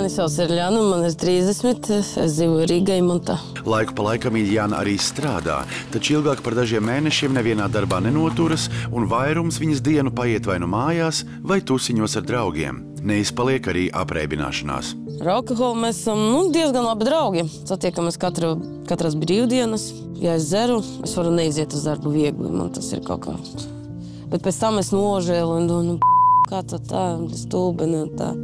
Mani sauc Iljana, man ir 30, es dzīvoju Rīgā, Imantā. Laiku pa laikam Iljana arī strādā, taču ilgāk par dažiem mēnešiem nevienā darbā nenoturas, un vairums viņas dienu paiet vai nu mājās, vai tusiņos ar draugiem. Neizpaliek arī apreibināšanās. Ar alkoholu mēs esam diezgan labi draugi. Satiekamies katras brīvdienas. Ja es dzeru, es varu neiziet uz darbu viegli, man tas ir kaut kā. Bet pēc tam es nožēlu un domāju, kā tā, stulbeni un tā.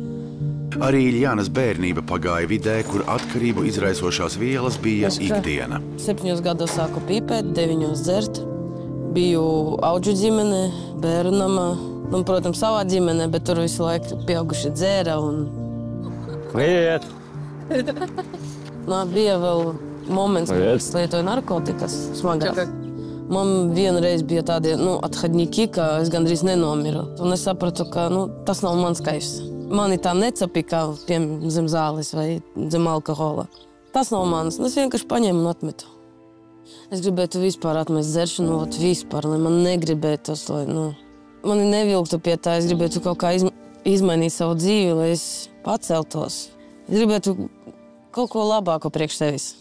Arī Iljānas bērnība pagāja vidē, kur atkarību izraisošās vielas bija ikdiena. 7 gados sāku pīpēt, 9 dzert. Biju audžu ģimene, bērnu namā. Protams, savā ģimenē, bet tur visu laiku pieauguši dzēra un... Priet! Bija vēl moments, kad es lietoju narkotikas smagāk. Man vienreiz bija tādi athaļņiki, ka es gandrīz nenomiru. Un es sapratu, ka tas nav mans kaifs. Mani tā necapika zem zāles vai zem alkohola. Tas nav mans. Es vienkārši paņēmu un atmetu. Es gribētu vispār atmest dzeršanu, vispār, lai man negribētos, lai mani nevilktu pie tā. Es gribētu kaut kā izmainīt savu dzīvi, lai es paceltos. Es gribētu kaut ko labāko priekš sevis.